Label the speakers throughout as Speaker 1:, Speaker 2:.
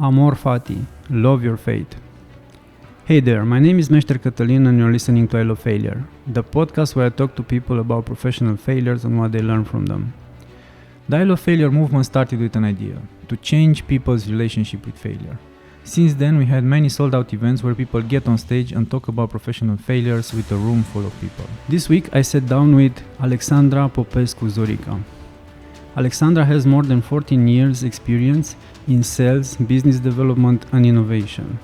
Speaker 1: Amor fati, love your fate. Hey there, my name is Mr. Cătălin and you're listening to I Love Failure, the podcast where I talk to people about professional failures and what they learn from them. The I Love Failure movement started with an idea, to change people's relationship with failure. Since then, we had many sold-out events where people get on stage and talk about professional failures with a room full of people. This week, I sat down with Alexandra Popescu-Zorica. Alexandra has more than 14 years experience in sales, business development and innovation.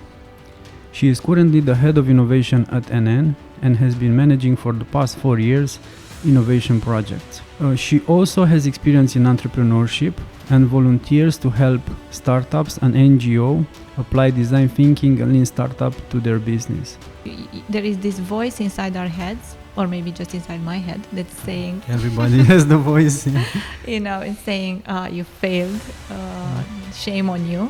Speaker 1: She is currently the head of innovation at NN and has been managing for the past 4 years innovation projects. She also has experience in entrepreneurship and volunteers to help startups and NGOs apply design thinking and lean startup to their business.
Speaker 2: There is this voice inside our heads, or maybe just inside my head, that's saying...
Speaker 1: Everybody has the voice. Yeah.
Speaker 2: It's saying, you failed, shame on you.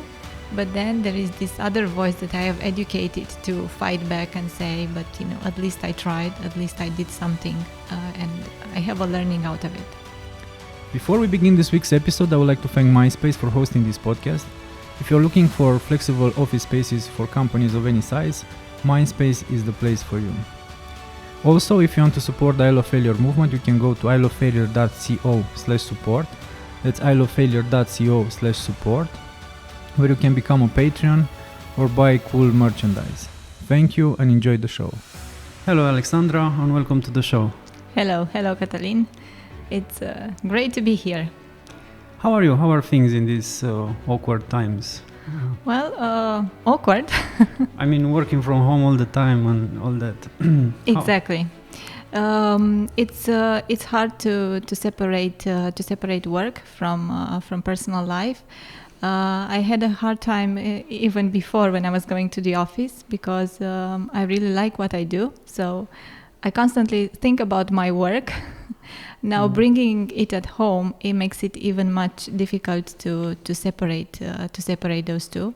Speaker 2: But then there is this other voice that I have educated to fight back and say, but at least I tried, at least I did something, and I have a learning out of it.
Speaker 1: Before we begin this week's episode, I would like to thank MySpace for hosting this podcast. If you're looking for flexible office spaces for companies of any size, MySpace is the place for you. Also, if you want to support the I Love Failure movement, you can go to ilovefailure.co/support. That's ilovefailure.co/support, where you can become a Patreon or buy cool merchandise. Thank you and enjoy the show. Hello Alexandra and welcome to the show.
Speaker 2: Hello Cătălin. It's great to be here.
Speaker 1: How are you? How are things in these awkward times?
Speaker 2: Well, awkward.
Speaker 1: I mean, working from home all the time and all that.
Speaker 2: Exactly. It's hard to separate work from personal life. I had a hard time even before when I was going to the office because I really like what I do. So I constantly think about my work. Now bringing it at home, it makes it even much difficult to separate those two.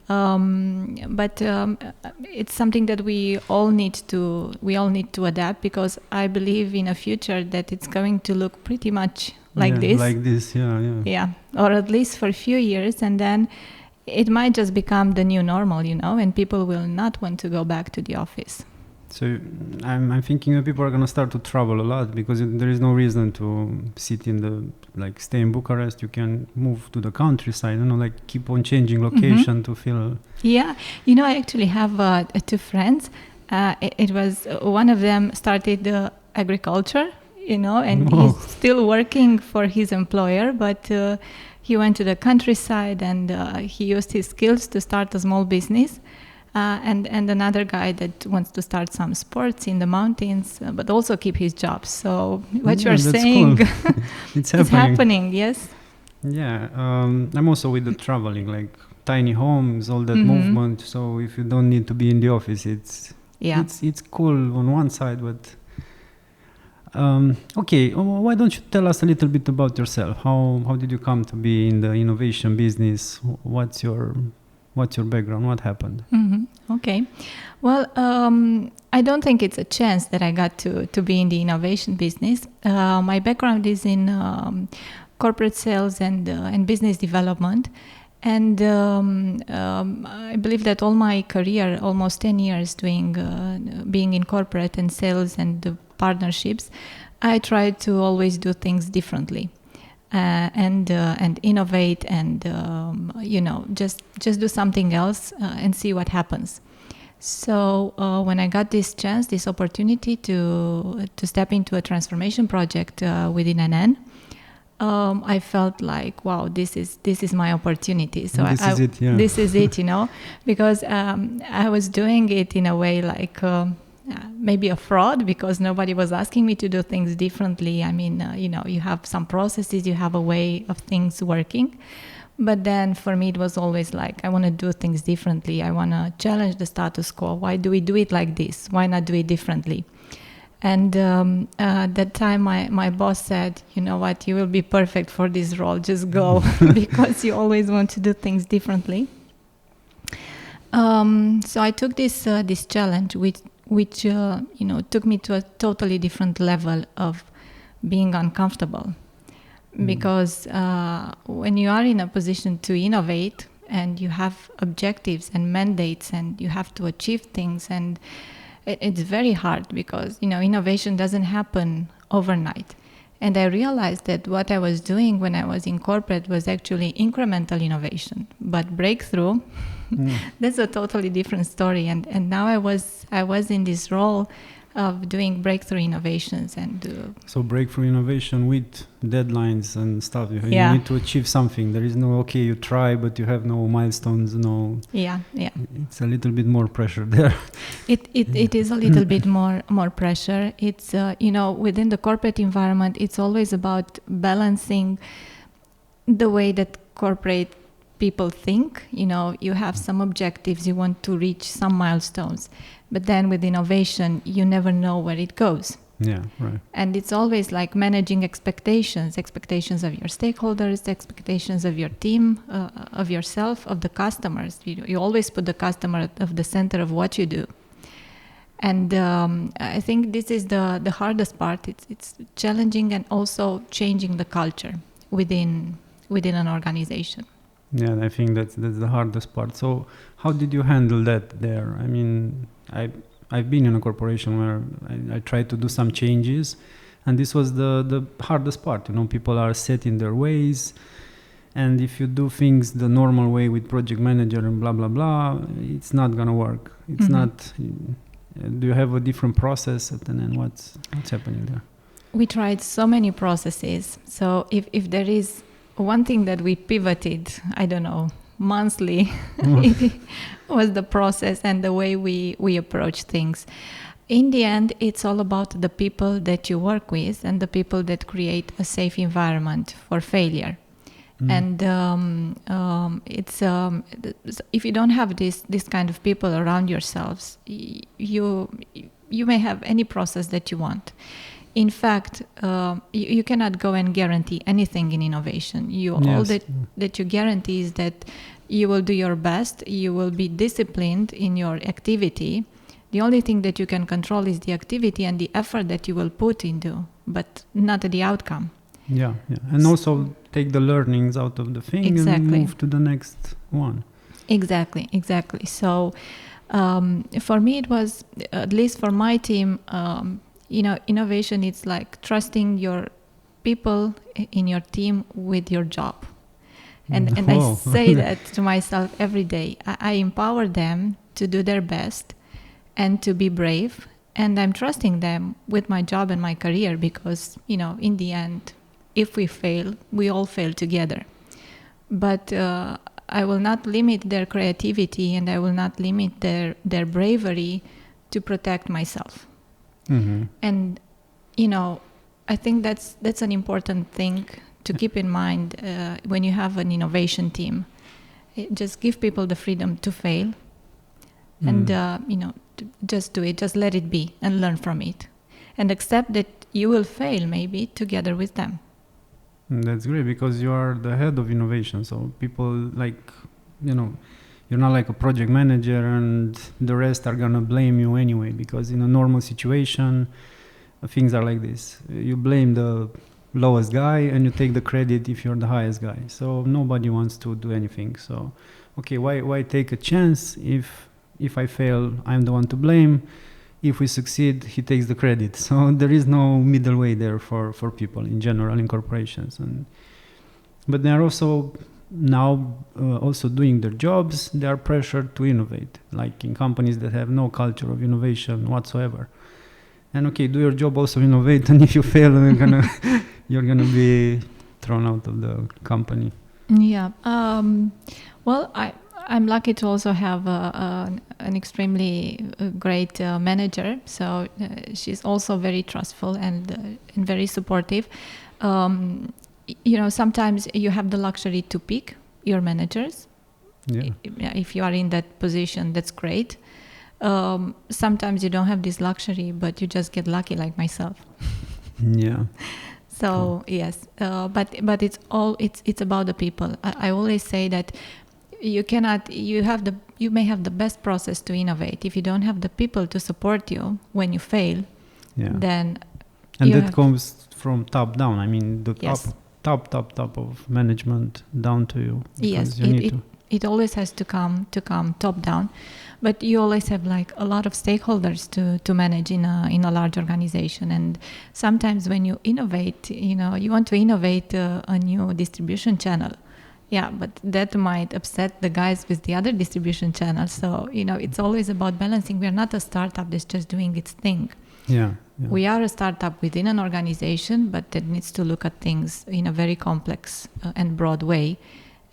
Speaker 2: But it's something that we all need to adapt, because I believe in a future that it's going to look pretty much like this.
Speaker 1: Like this, yeah.
Speaker 2: Yeah, or at least for a few years, and then it might just become the new normal, and people will not want to go back to the office.
Speaker 1: So I'm thinking that people are going to start to travel a lot, because there is no reason to sit stay in Bucharest. You can move to the countryside, keep on changing location to feel...
Speaker 2: Yeah, I actually have 2 friends. It was one of them started agriculture, and he's still working for his employer, but he went to the countryside and he used his skills to start a small business. And another guy that wants to start some sports in the mountains, but also keep his job. So what you're saying,
Speaker 1: cool. It's
Speaker 2: happening, yes.
Speaker 1: Yeah, I'm also with the traveling, like tiny homes, all that movement. So if you don't need to be in the office, it's cool on one side, but... okay, why don't you tell us a little bit about yourself? How did you come to be in the innovation business? What's your background? What happened?
Speaker 2: Okay. Well, I don't think it's a chance that I got to be in the innovation business. My background is in corporate sales and business development. And I believe that all my career, almost 10 years being in corporate and sales and partnerships, I tried to always do things differently. And innovate and just do something else and see what happens. So when I got this opportunity to step into a transformation project within NN, I felt like, wow, this is my opportunity. So this is it, because I was doing it in a way like maybe a fraud, because nobody was asking me to do things differently. I mean, you have some processes, you have a way of things working. But then for me, it was always like, I want to do things differently. I want to challenge the status quo. Why do we do it like this? Why not do it differently? And at that time, my boss said, you know what, you will be perfect for this role. Just go, because you always want to do things differently. So I took this challenge, which took me to a totally different level of being uncomfortable. Because when you are in a position to innovate, and you have objectives and mandates and you have to achieve things, and it's very hard because innovation doesn't happen overnight. And I realized that what I was doing when I was in corporate was actually incremental innovation, but breakthrough, that's a totally different story. And now I was in this role of doing breakthrough innovations and
Speaker 1: so breakthrough innovation with deadlines and stuff. You need to achieve something. There is no you try, but you have no milestones. No.
Speaker 2: Yeah.
Speaker 1: It's a little bit more pressure there.
Speaker 2: It is a little bit more pressure. It's within the corporate environment, it's always about balancing the way that corporate people think. You have some objectives, you want to reach some milestones. But then with innovation, you never know where it goes.
Speaker 1: Yeah, right.
Speaker 2: And it's always like managing expectations of your stakeholders, expectations of your team, of yourself, of the customers. You always put the customer at the center of what you do. And I think this is the hardest part. It's challenging and also changing the culture within an organization.
Speaker 1: Yeah, I think that's the hardest part. So how did you handle that there? I mean, I've been in a corporation where I tried to do some changes, and this was the hardest part. People are set in their ways, and if you do things the normal way with project manager and blah blah blah, it's not gonna work. It's not. Do you have a different process, and then what's happening there?
Speaker 2: We tried so many processes. So if there is one thing that we pivoted, I don't know, monthly, it was the process and the way we approach things. In the end, it's all about the people that you work with and the people that create a safe environment for failure. And it's if you don't have this kind of people around yourselves, you may have any process that you want. In fact, you cannot go and guarantee anything in innovation. All that you guarantee is that you will do your best, you will be disciplined in your activity. The only thing that you can control is the activity and the effort that you will put into, but not the outcome.
Speaker 1: Yeah. And also take the learnings out of the thing and move to the next one.
Speaker 2: Exactly. So for me, it was, at least for my team, innovation, it's like trusting your people in your team with your job. And I say that to myself every day. I empower them to do their best and to be brave. And I'm trusting them with my job and my career because, in the end, if we fail, we all fail together. But I will not limit their creativity and I will not limit their bravery to protect myself. And, I think that's an important thing to keep in mind when you have an innovation team. Just give people the freedom to fail and, just do it, just let it be and learn from it. And accept that you will fail maybe together with them.
Speaker 1: That's great because you are the head of innovation. So people you're not like a project manager and the rest are going to blame you anyway, because in a normal situation, things are like this. You blame the lowest guy and you take the credit if you're the highest guy. So nobody wants to do anything. So, okay, why take a chance? If I fail, I'm the one to blame. If we succeed, he takes the credit. So there is no middle way there for people in general in corporations. But they are also now also doing their jobs. They are pressured to innovate, like in companies that have no culture of innovation whatsoever. And okay, do your job, also innovate. And if you fail, you're gonna be thrown out of the company.
Speaker 2: Yeah. Well, I'm lucky to also have an extremely great manager. So she's also very trustful and very supportive. Sometimes you have the luxury to pick your managers. Yeah. If you are in that position, that's great. Sometimes you don't have this luxury, but you just get lucky, like myself.
Speaker 1: Yeah.
Speaker 2: So cool. Yes, but it's about the people. I always say that you may have the best process to innovate. If you don't have the people to support you when you fail, then that comes
Speaker 1: from top down. I mean, the top of management down to you.
Speaker 2: Yes, It always has to come top down, but you always have like a lot of stakeholders to manage in a large organization. And sometimes when you innovate, you want to innovate a new distribution channel. Yeah, but that might upset the guys with the other distribution channels. So, it's always about balancing. We're not a startup that's just doing its thing.
Speaker 1: Yeah.
Speaker 2: We are a startup within an organization, but that needs to look at things in a very complex and broad way,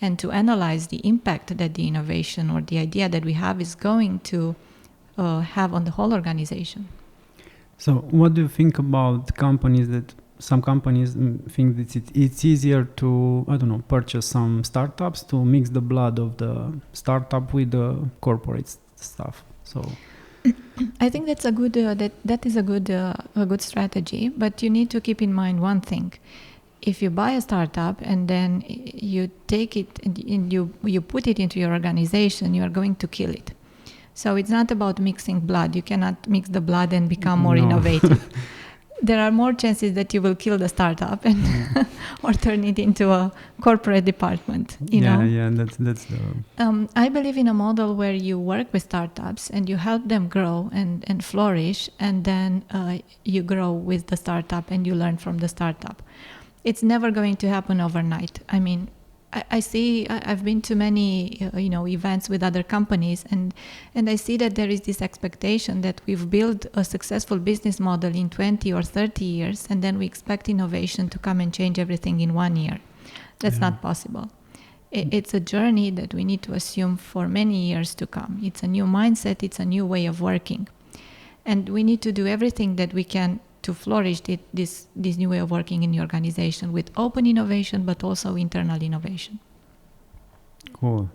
Speaker 2: and to analyze the impact that the innovation or the idea that we have is going to have on the whole organization.
Speaker 1: So what do you think about some companies think that it's easier to, purchase some startups to mix the blood of the startup with the corporate stuff? So
Speaker 2: I think that's a good that is a good strategy, but you need to keep in mind one thing. If you buy a startup and then you take it and you put it into your organization, you are going to kill it. So it's not about mixing blood. You cannot mix the blood and become more innovative. There are more chances that you will kill the startup and or turn it into a corporate department.
Speaker 1: Yeah, that's the.
Speaker 2: I believe in a model where you work with startups and you help them grow and flourish, and then you grow with the startup and you learn from the startup. It's never going to happen overnight. I mean, I've been to many events with other companies, and I see that there is this expectation that we've built a successful business model in 20 or 30 years, and then we expect innovation to come and change everything in 1 year. That's not possible. It's a journey that we need to assume for many years to come. It's a new mindset, it's a new way of working, and we need to do everything that we can to flourish this new way of working in the organization with open innovation, but also internal innovation.
Speaker 1: Cool.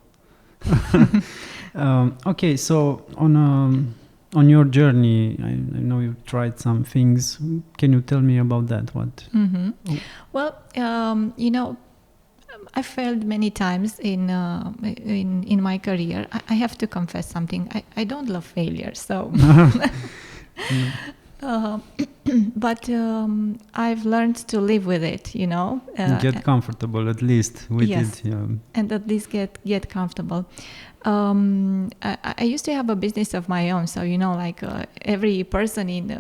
Speaker 1: Okay, so on your journey, I know you've tried some things. Can you tell me about that? What?
Speaker 2: Mm-hmm. Well, I failed many times in my career. I have to confess something. I don't love failure, so. But I've learned to live with it,
Speaker 1: get comfortable at least with it. Yeah.
Speaker 2: And at least get comfortable. I used to have a business of my own, so every person in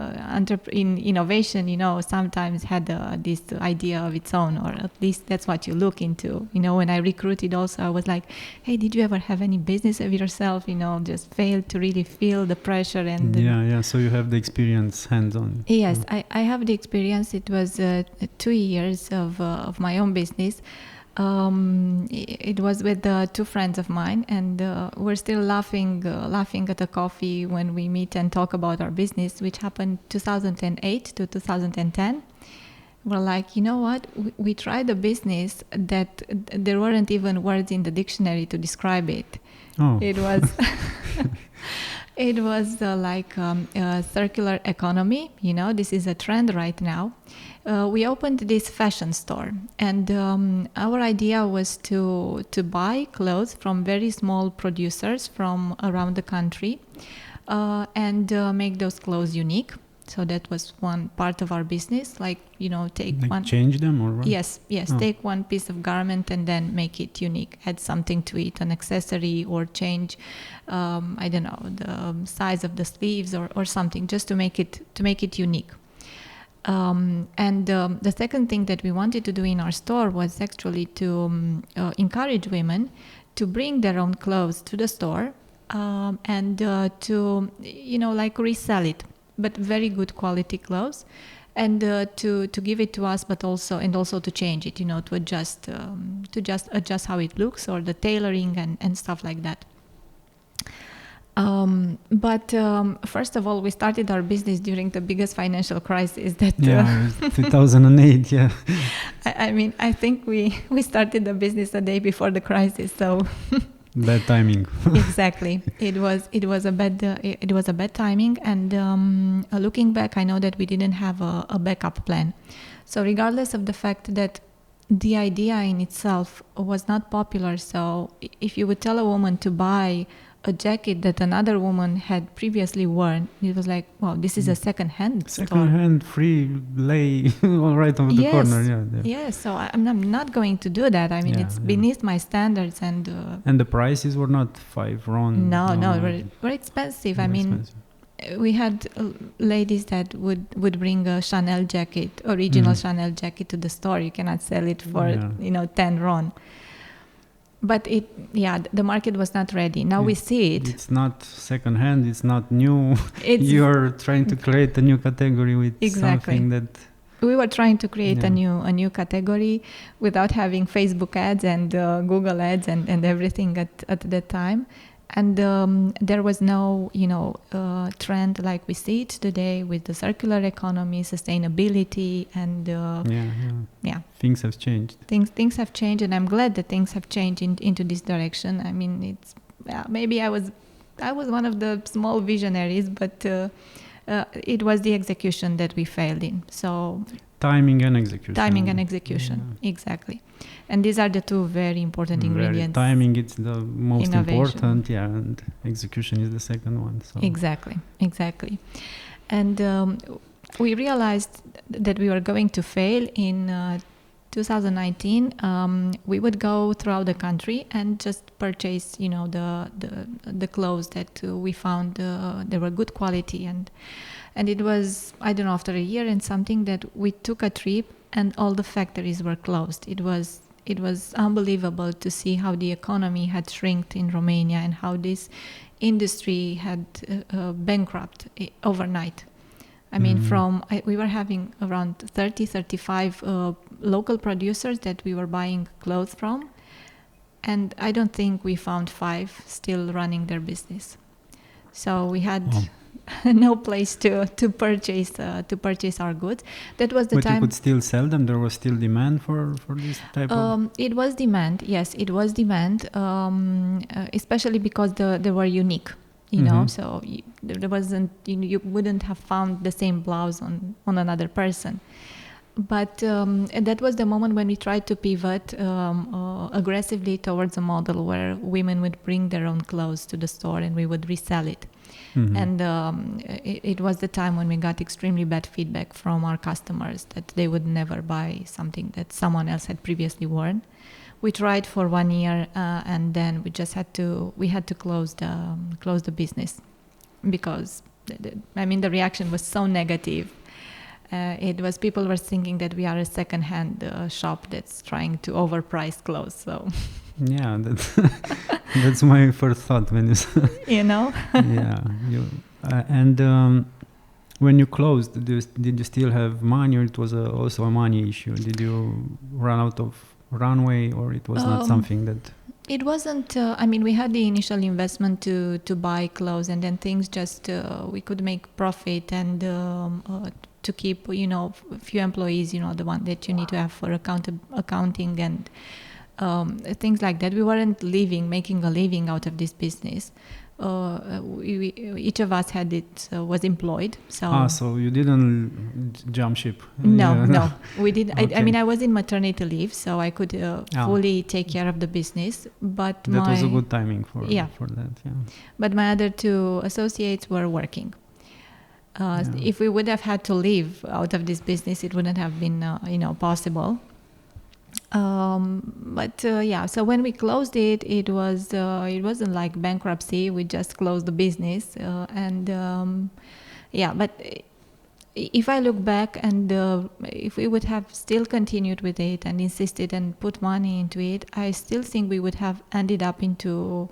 Speaker 2: innovation, sometimes had this idea of its own, or at least that's what you look into. When I recruited, also I was like, "Hey, did you ever have any business of yourself?" Just failed to really feel the pressure and.
Speaker 1: Yeah. So you have the experience hands-on.
Speaker 2: Yes, I have the experience. It was 2 years of my own business. It was with 2 friends of mine, and we're still laughing at a coffee when we meet and talk about our business, which happened 2008 to 2010. We're like, you know what? We tried a business that there weren't even words in the dictionary to describe it.
Speaker 1: Oh.
Speaker 2: It was. It was like a circular economy. This is a trend right now. We opened this fashion store, and our idea was to buy clothes from very small producers from around the country and make those clothes unique. So that was one part of our business,
Speaker 1: change them or what?
Speaker 2: Yes. Take one piece of garment and then make it unique, add something to it, an accessory, or change, the size of the sleeves or something, just to make it unique. And the second thing that we wanted to do in our store was actually to encourage women to bring their own clothes to the store and to resell it, but very good quality clothes, and to give it to us, but also to change it, to adjust how it looks, or the tailoring and stuff like that. But first of all, we started our business during the biggest financial crisis that
Speaker 1: 2008. Yeah.
Speaker 2: I mean, I think we started the business a day before the crisis, so
Speaker 1: bad timing.
Speaker 2: Exactly. It was a bad timing, and looking back, I know that we didn't have a backup plan. So regardless of the fact that the idea in itself was not popular, so if you would tell a woman to buy a jacket that another woman had previously worn. It was like, wow, this is a second-hand store.
Speaker 1: Second-hand, free, lay, all right over the corner. Yeah.
Speaker 2: Yes, so I'm not going to do that. I mean, it's beneath my standards. And
Speaker 1: the prices were not €5.
Speaker 2: No, were expensive. I mean, we had ladies that would bring a Chanel jacket, original Chanel jacket to the store. You cannot sell it for, 10 RON. But the market was not ready. Now we see it. It's
Speaker 1: not second-hand. It's not new. You're trying to create a new category with something that...
Speaker 2: We were trying to create a new category without having Facebook ads and Google ads and everything at that time. And there was no, trend like we see it today with the circular economy, sustainability, and
Speaker 1: things have changed.
Speaker 2: Things have changed, and I'm glad that things have changed into this direction. I mean, it's maybe I was one of the small visionaries, but it was the execution that we failed in. So
Speaker 1: timing and
Speaker 2: execution, exactly. And these are the two very important ingredients.
Speaker 1: Timing is the most important, and execution is the second one. So.
Speaker 2: Exactly. And we realized that we were going to fail in 2019. We would go throughout the country and just purchase, the clothes that we found they were good quality, and it was, I don't know, after a year and something that we took a trip and all the factories were closed. It was unbelievable to see how the economy had shrinked in Romania and how this industry had bankrupt overnight. I mean, we were having around 35 local producers that we were buying clothes from, and I don't think we found 5 still running their business. So we had no place to purchase our goods. That was the time.
Speaker 1: But you could still sell them. There was still demand for this type of.
Speaker 2: It was demand. Yes, it was demand. Especially because they were unique. So there wasn't. You wouldn't have found the same blouse on another person. But that was the moment when we tried to pivot aggressively towards a model where women would bring their own clothes to the store and we would resell it. And it was the time when we got extremely bad feedback from our customers that they would never buy something that someone else had previously worn. We tried for 1 year and then we just had to close the business because the reaction was so negative. People were thinking that we are a second-hand shop that's trying to overprice clothes. So
Speaker 1: yeah, that's my first thought when you and when you closed, did you still have money, or it was also a money issue? Did you run out of runway, or it was not something that?
Speaker 2: It wasn't. We had the initial investment to buy clothes, and then things just we could make profit and to keep a few employees. The one that you need to have for accounting and things like that. We weren't making a living out of this business. Each of us was employed.
Speaker 1: So you didn't jump ship?
Speaker 2: No, we didn't.
Speaker 1: Okay.
Speaker 2: I was in maternity leave, so I could fully take care of the business. But
Speaker 1: that was a good timing for that. Yeah.
Speaker 2: But my other 2 associates were working. If we would have had to leave out of this business, it wouldn't have been possible. So when we closed it, it wasn't like bankruptcy. We just closed the business, but if I look back and if we would have still continued with it and insisted and put money into it, I still think we would have ended up into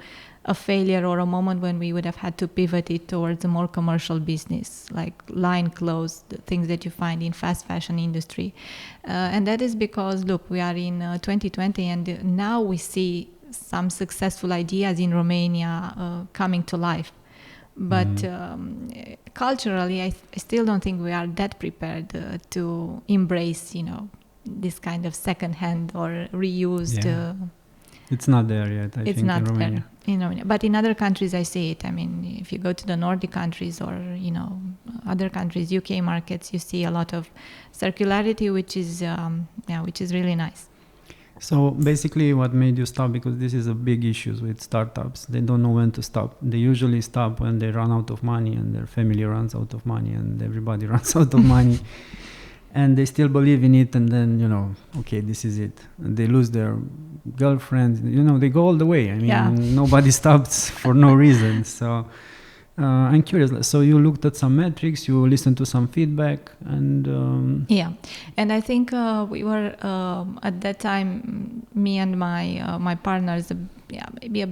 Speaker 2: a failure or a moment when we would have had to pivot it towards a more commercial business, like line clothes, the things that you find in fast fashion industry. And that is because, look, we are in 2020 and now we see some successful ideas in Romania coming to life. But culturally, I still don't think we are that prepared to embrace, this kind of second-hand or reused.
Speaker 1: It's not there yet, I think, in Romania.
Speaker 2: In Romania. But in other countries, I see it. If you go to the Nordic countries or, other countries, UK markets, you see a lot of circularity, which is really nice.
Speaker 1: So basically what made you stop, because this is a big issue with startups, they don't know when to stop. They usually stop when they run out of money and their family runs out of money and everybody runs out of money. And they still believe in it, and then, okay, this is it. And they lose their girlfriend, they go all the way. I mean, nobody stops for no reason. So I'm curious. So you looked at some metrics, you listened to some feedback, and...
Speaker 2: And I think we were, at that time, me and my partners, maybe a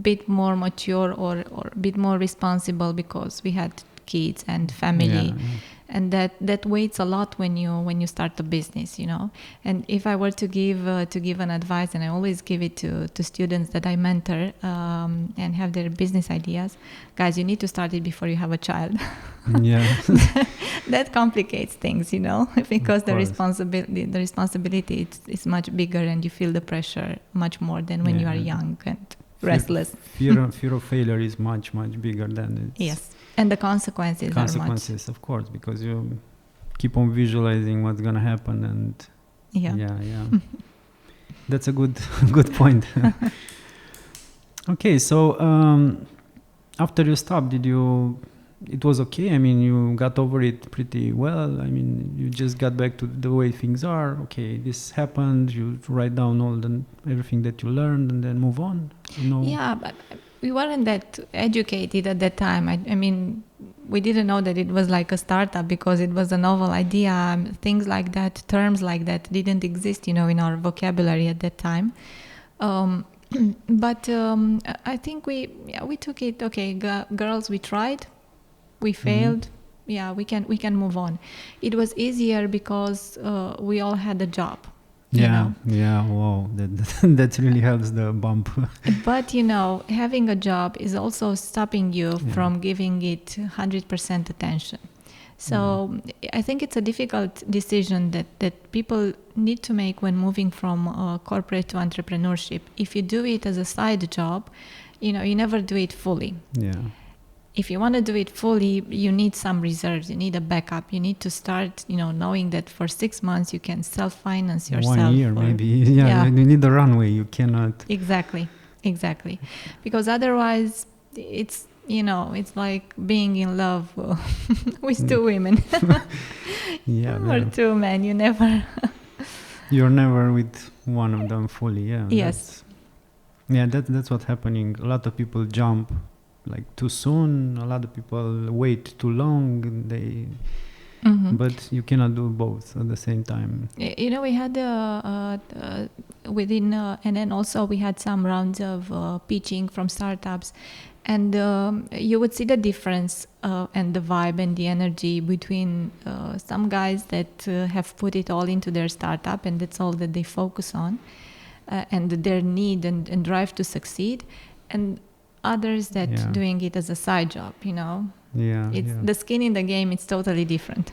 Speaker 2: bit more mature or a bit more responsible, because we had kids and family. And that weighs a lot when you start a business, And if I were to give an advice, and I always give it to students that I mentor and have their business ideas, guys, you need to start it before you have a child.
Speaker 1: Yeah.
Speaker 2: That complicates things, because the responsibility is much bigger, and you feel the pressure much more than when you are young and restless.
Speaker 1: Fear of failure is much, much bigger than it's...
Speaker 2: Yes. And the consequences are much.
Speaker 1: Of course, because you keep on visualizing what's going to happen, and that's a good point. Okay, so after you stopped, it was okay? I mean, you got over it pretty well? I mean, you just got back to the way things are? Okay, this happened, you write down everything that you learned and then move on?
Speaker 2: Yeah, but we weren't that educated at that time. I mean, we didn't know that it was like a startup, because it was a novel idea. Things like that, terms like that didn't exist, in our vocabulary at that time. But I think we took it. Okay, girls, we tried, we failed. Yeah, we can move on. It was easier because we all had a job.
Speaker 1: Yeah, wow, that really helps the bump.
Speaker 2: But, having a job is also stopping you from giving it 100% attention. So I think it's a difficult decision that people need to make when moving from corporate to entrepreneurship. If you do it as a side job, you never do it fully.
Speaker 1: Yeah.
Speaker 2: If you want to do it fully, you need some reserves. You need a backup. You need to start, knowing that for 6 months you can self-finance yourself.
Speaker 1: 1 year, maybe. Yeah, you need a runway. You cannot.
Speaker 2: Exactly. Because otherwise, it's like being in love with two women. Or two men.
Speaker 1: You're never with one of them fully. Yeah.
Speaker 2: Yes.
Speaker 1: That's what's happening. A lot of people jump too soon. A lot of people wait too long. But you cannot do both at the same time.
Speaker 2: We had within, and then also we had some rounds of pitching from startups, and you would see the difference and the vibe and the energy between some guys that have put it all into their startup, and that's all that they focus on, and their need and drive to succeed, and others that doing it as a side job, the skin in the game. It's totally different.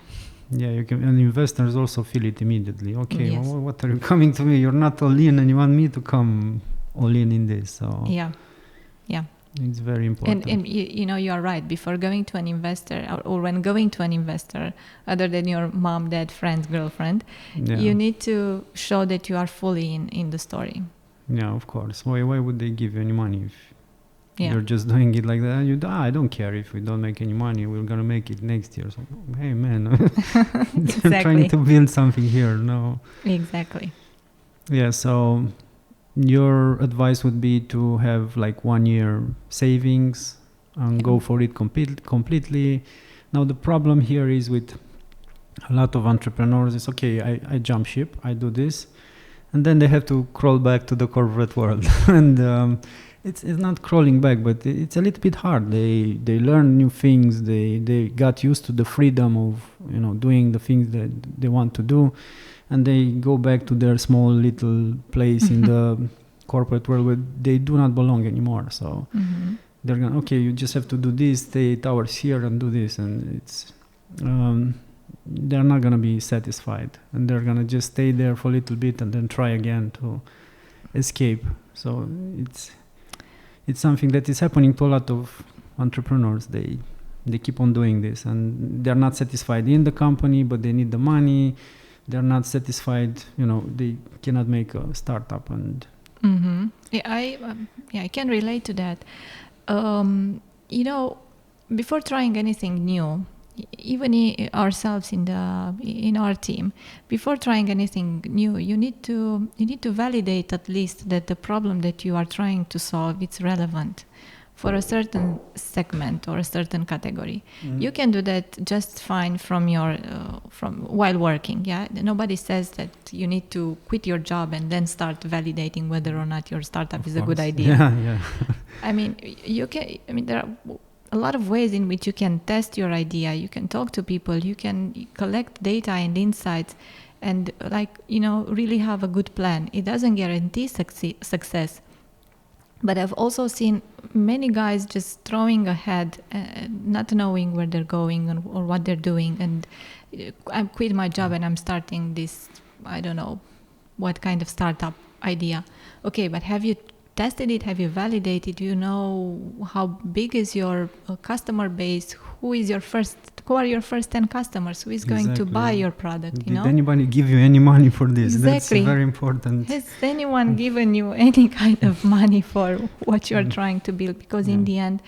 Speaker 1: Yeah, you can, and investors also feel it immediately. Okay, yes. What are you coming to me? You're not all in, and you want me to come all in this. So it's very important.
Speaker 2: And you are right. Before going to an investor, or when going to an investor, other than your mom, dad, friend, girlfriend, you need to show that you are fully in the story.
Speaker 1: Yeah, of course. Why would they give you any money if you're just doing it like that? I don't care if we don't make any money. We're gonna make it next year. So, hey, man,
Speaker 2: Exactly.
Speaker 1: I'm trying to build something here. No.
Speaker 2: Exactly.
Speaker 1: Yeah. So, your advice would be to have 1 year savings and go for it completely. Now, the problem here is with a lot of entrepreneurs is, okay, I jump ship, I do this, and then they have to crawl back to the corporate world. And it's not crawling back, but it's a little bit hard. They learn new things. They got used to the freedom of doing the things that they want to do, and they go back to their small little place in the corporate world where they do not belong anymore. So they're gonna, okay, you just have to do this, stay 8 hours here and do this, and it's they're not gonna be satisfied, and they're gonna just stay there for a little bit and then try again to escape. So it's something that is happening to a lot of entrepreneurs. They keep on doing this, and they're not satisfied in the company, but they need the money. they're not satisfied, they cannot make a startup. And
Speaker 2: I can relate to that. Before trying anything new, even ourselves in our team, before trying anything new, you need to validate at least that the problem that you are trying to solve, it's relevant for a certain segment or a certain category. You can do that just fine from while working. Yeah, nobody says that you need to quit your job and then start validating whether or not your startup is a good idea.
Speaker 1: Yeah.
Speaker 2: There are a lot of ways in which you can test your idea. You can talk to people, you can collect data and insights, and really have a good plan. It doesn't guarantee success, but I've also seen many guys just throwing ahead, not knowing where they're going or what they're doing, and I quit my job and I'm starting this, I don't know what kind of startup idea. Okay, but have you tested it? Have you validated? Do you know how big is your customer base? Who are your first 10 customers? Who is going to buy your product?
Speaker 1: Did anybody give you any money for this?
Speaker 2: Exactly.
Speaker 1: That's very important.
Speaker 2: Has anyone given you any kind of money for what you're trying to build? Because in the end,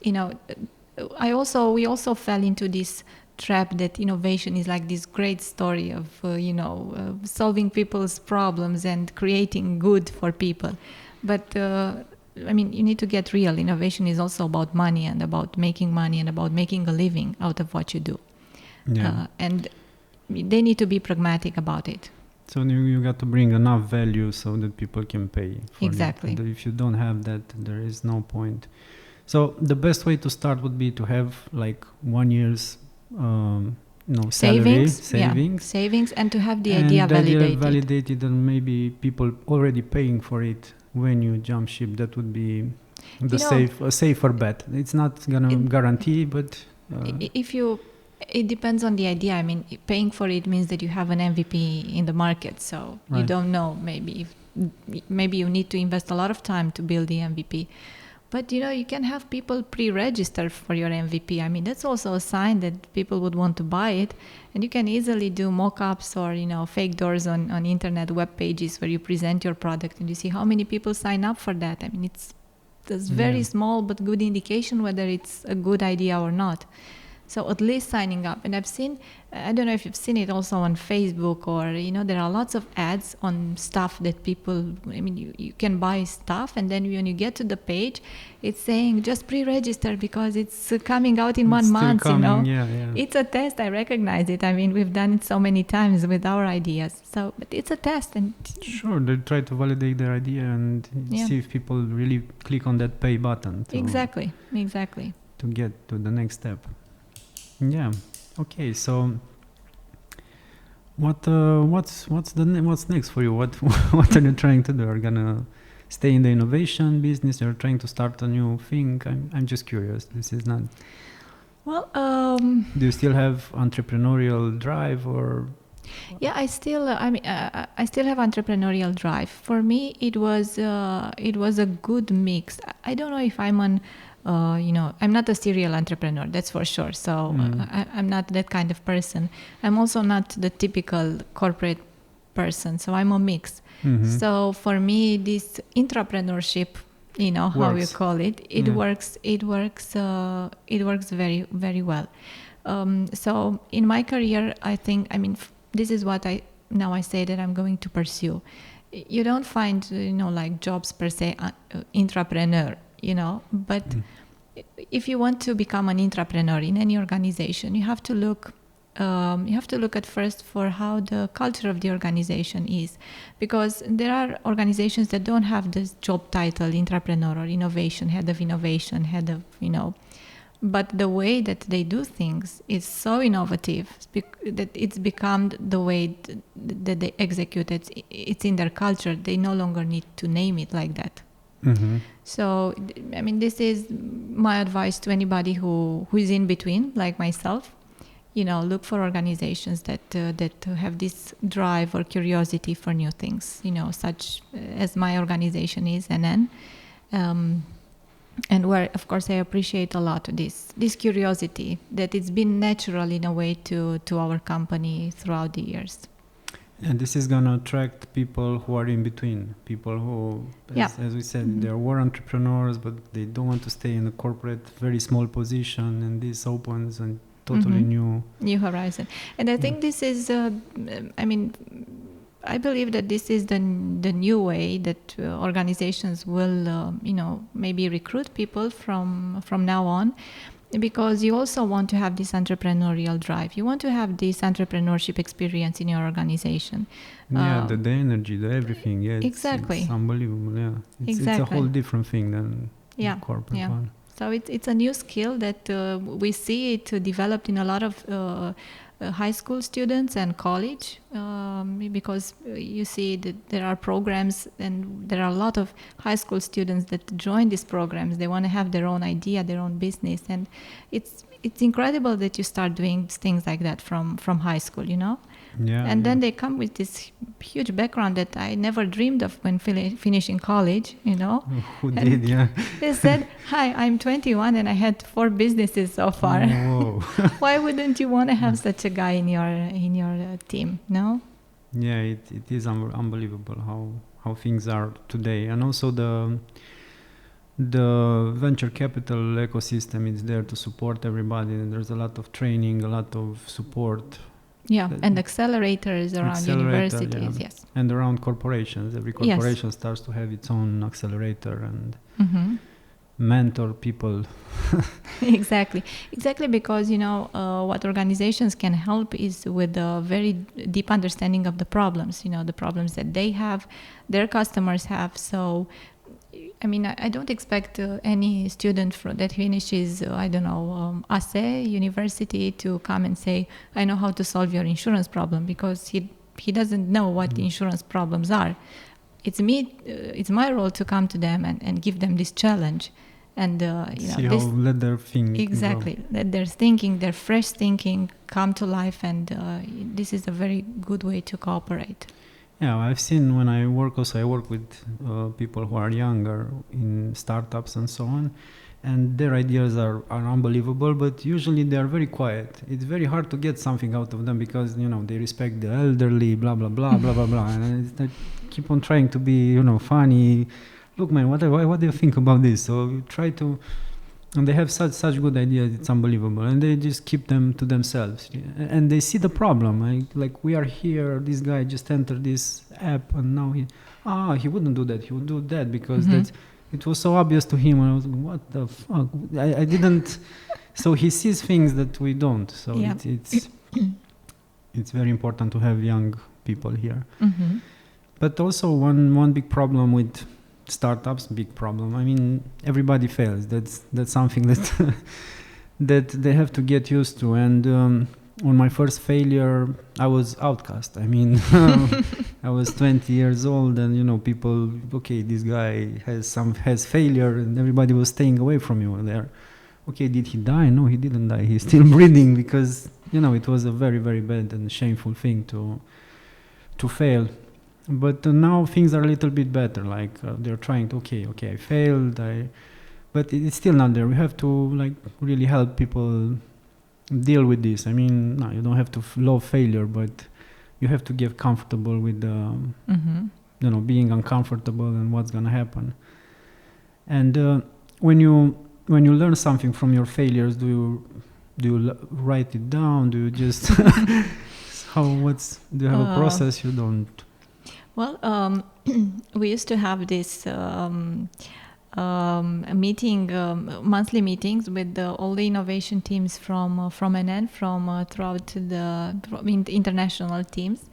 Speaker 2: we also fell into this trap that innovation is like this great story of solving people's problems and creating good for people. But you need to get real. Innovation is also about money and about making money and about making a living out of what you do.
Speaker 1: Yeah.
Speaker 2: And they need to be pragmatic about it.
Speaker 1: So you got to bring enough value so that people can pay for
Speaker 2: exactly.
Speaker 1: it. And if you don't have that, there is no point. So the best way to start would be to have like 1 year's salary,
Speaker 2: savings, and to have the idea
Speaker 1: validated, and maybe people already paying for it when you jump ship. That would be a safer bet. It's not gonna guarantee, but
Speaker 2: it depends on the idea. Paying for it means that you have an MVP in the market, so you don't know. Maybe you need to invest a lot of time to build the MVP. But you can have people pre-register for your MVP. That's also a sign that people would want to buy it, and you can easily do mock-ups or fake doors on internet web pages where you present your product and you see how many people sign up for that. It's very small but good indication whether it's a good idea or not. So at least signing up. And I've seen, I don't know if you've seen it also on Facebook, or there are lots of ads on stuff that people, you can buy stuff, and then when you get to the page, it's saying just pre-register because it's coming out in 1 month. It's a test. I recognize it. We've done it so many times with our ideas. So, but it's a test, and
Speaker 1: sure, they try to validate their idea and see if people really click on that pay button.
Speaker 2: Exactly.
Speaker 1: To get to the next step. Yeah. Okay. So, what's next for you? What are you trying to do? Are you gonna stay in the innovation business? You're trying to start a new thing? I'm just curious. This is not.
Speaker 2: Well,
Speaker 1: do you still have entrepreneurial drive, or?
Speaker 2: Yeah, I still have entrepreneurial drive. For me, it was a good mix. I don't know if I'm on. I'm not a serial entrepreneur, that's for sure. So I'm not that kind of person. I'm also not the typical corporate person. So I'm a mix. Mm-hmm. So for me, this entrepreneurship, how you call it, it works. It works very, very well. So in my career, I think, this is what I say that I'm going to pursue. You don't find, like jobs per se, intrapreneur. But if you want to become an entrepreneur in any organization, you have to look at first for how the culture of the organization is, because there are organizations that don't have this job title, entrepreneur or innovation, head of, but the way that they do things is so innovative that it's become the way that they execute it. It's in their culture. They no longer need to name it like that. Mm-hmm. So, this is my advice to anybody who is in between, like myself. Look for organizations that have this drive or curiosity for new things. Such as my organization is, NN, and where, of course, I appreciate a lot this curiosity that it's been natural in a way to our company throughout the years.
Speaker 1: And this is gonna attract people who are in between, people who, as we said, they were entrepreneurs, but they don't want to stay in a corporate, very small position, and this opens a totally new
Speaker 2: horizon. And I think this is, I believe that this is the new way that organizations will, maybe recruit people from now on, because you also want to have this entrepreneurial drive. You want to have this entrepreneurship experience in your organization.
Speaker 1: Yeah, the energy, the everything. Yeah,
Speaker 2: exactly.
Speaker 1: It's unbelievable. Yeah, it's a whole different thing than the corporate one.
Speaker 2: So it's a new skill that we see it developed in a lot of high school students and college, because you see that there are programs, and there are a lot of high school students that join these programs. They want to have their own idea, their own business, and it's incredible that you start doing things like that from high school, and then they come with this huge background that I never dreamed of when finishing college,
Speaker 1: Who did, yeah.
Speaker 2: They said, hi, I'm 21 and I had 4 businesses so far.
Speaker 1: Whoa.
Speaker 2: Why wouldn't you want to have such a guy in your team, no?
Speaker 1: Yeah, it is unbelievable how things are today. And also the venture capital ecosystem is there to support everybody, and there's a lot of training, a lot of support.
Speaker 2: Yeah, and accelerators around universities, yes.
Speaker 1: And around corporations. Every corporation starts to have its own accelerator and mentor people.
Speaker 2: Exactly, because, what organizations can help is with a very deep understanding of the problems, the problems that they have, their customers have. So, I don't expect any student that finishes, ASE university to come and say, I know how to solve your insurance problem, because he doesn't know what insurance problems are. It's my role to come to them and give them this challenge. And,
Speaker 1: let their thinking
Speaker 2: exactly, let their thinking, their fresh thinking come to life. And this is a very good way to cooperate.
Speaker 1: Yeah, I've seen when I work with people who are younger in startups and so on, and their ideas are unbelievable, but usually they are very quiet. It's very hard to get something out of them because, they respect the elderly, blah, blah, blah, blah, blah, blah. And they keep on trying to be, funny. Look, man, what do you think about this? So you try to... And they have such good ideas, it's unbelievable. And they just keep them to themselves. And they see the problem. Like we are here, this guy just entered this app, and now he wouldn't do that. He would do that because it was so obvious to him. And I was like, what the fuck? I didn't... So he sees things that we don't. So it's very important to have young people here. Mm-hmm. But also one big problem with startups, everybody fails. That's something that that they have to get used to. And on my first failure, I was outcast. I was 20 years old, and people, okay, this guy has failure, and everybody was staying away from you there. Okay, did he die? No, he didn't die. He's still breathing because it was a very, very bad and shameful thing to fail. But now things are a little bit better. Like they're trying to, okay, I failed. But it's still not there. We have to really help people deal with this. No, you don't have to love failure, but you have to get comfortable with being uncomfortable and what's gonna happen. And when you learn something from your failures, do you write it down? Do you just do you have a process? You don't.
Speaker 2: Well, we used to have this monthly meetings with all the innovation teams from NN, throughout the international teams,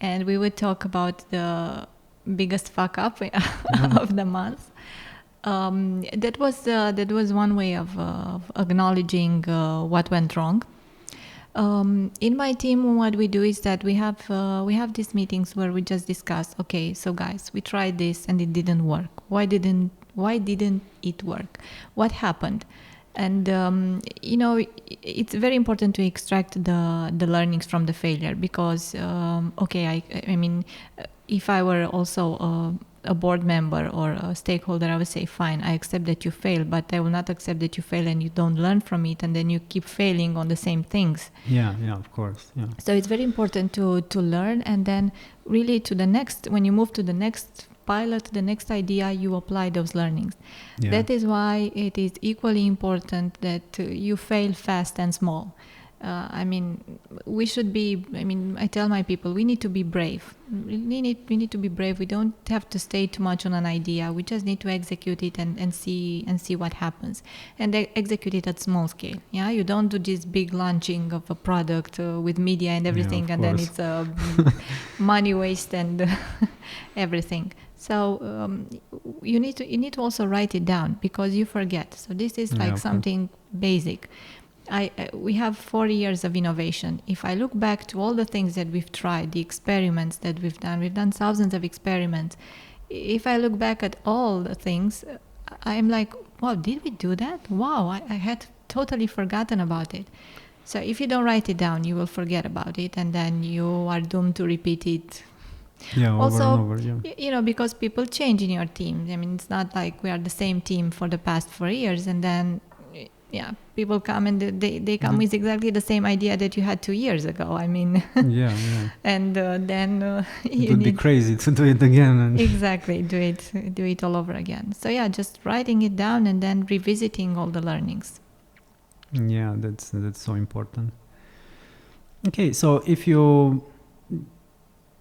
Speaker 2: and we would talk about the biggest fuck up of the month. That was one way of acknowledging what went wrong. In my team, what we do is that we have these meetings where we just discuss. Okay, so guys, we tried this and it didn't work. Why didn't it work? What happened? And it's very important to extract the learnings from the failure, because if I were also a board member or a stakeholder, I would say, fine, I accept that you fail, but I will not accept that you fail and you don't learn from it, and then you keep failing on the same things.
Speaker 1: Yeah, of course. Yeah.
Speaker 2: So it's very important to learn, and then really when you move to the next pilot, the next idea, you apply those learnings.
Speaker 1: Yeah.
Speaker 2: That is why it is equally important that you fail fast and small. I tell my people, we need to be brave. We need to be brave. We don't have to stay too much on an idea. We just need to execute it and see what happens. And execute it at small scale. Yeah, you don't do this big launching of a product with media and everything, and then it's money waste and everything. So you need to also write it down, because you forget. So this is like something basic. We have 4 years of innovation. If I look back to all the things that we've tried, the experiments that we've done thousands of experiments. If I look back at all the things, I'm like, wow, did we do that? Wow, I had totally forgotten about it. So if you don't write it down, you will forget about it, and then you are doomed to repeat it.
Speaker 1: Yeah,
Speaker 2: also,
Speaker 1: over and over, yeah.
Speaker 2: Because people change in your team. I mean, it's not like we are the same team for the past 4 years, and then people come and they come with exactly the same idea that you had 2 years ago. I mean, and then
Speaker 1: it would be crazy to do it again.
Speaker 2: Exactly, do it all over again. So just writing it down and then revisiting all the learnings.
Speaker 1: Yeah, that's so important. Okay, so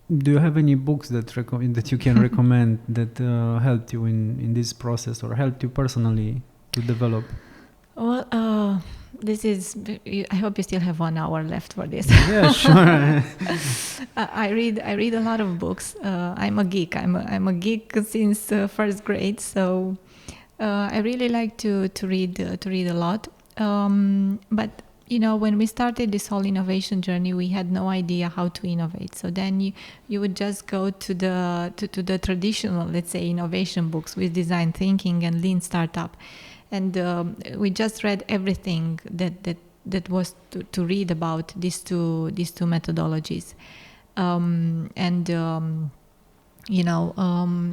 Speaker 1: do you have any books that you can recommend that helped you in this process, or helped you personally to develop?
Speaker 2: Well, I hope you still have 1 hour left for this.
Speaker 1: Yeah, sure.
Speaker 2: I read a lot of books. I'm a geek. I'm a geek since first grade, so I really like to read a lot. But when we started this whole innovation journey, we had no idea how to innovate. So then you would just go to the traditional, let's say, innovation books with design thinking and lean startup. And we just read everything that was to read about these two methodologies,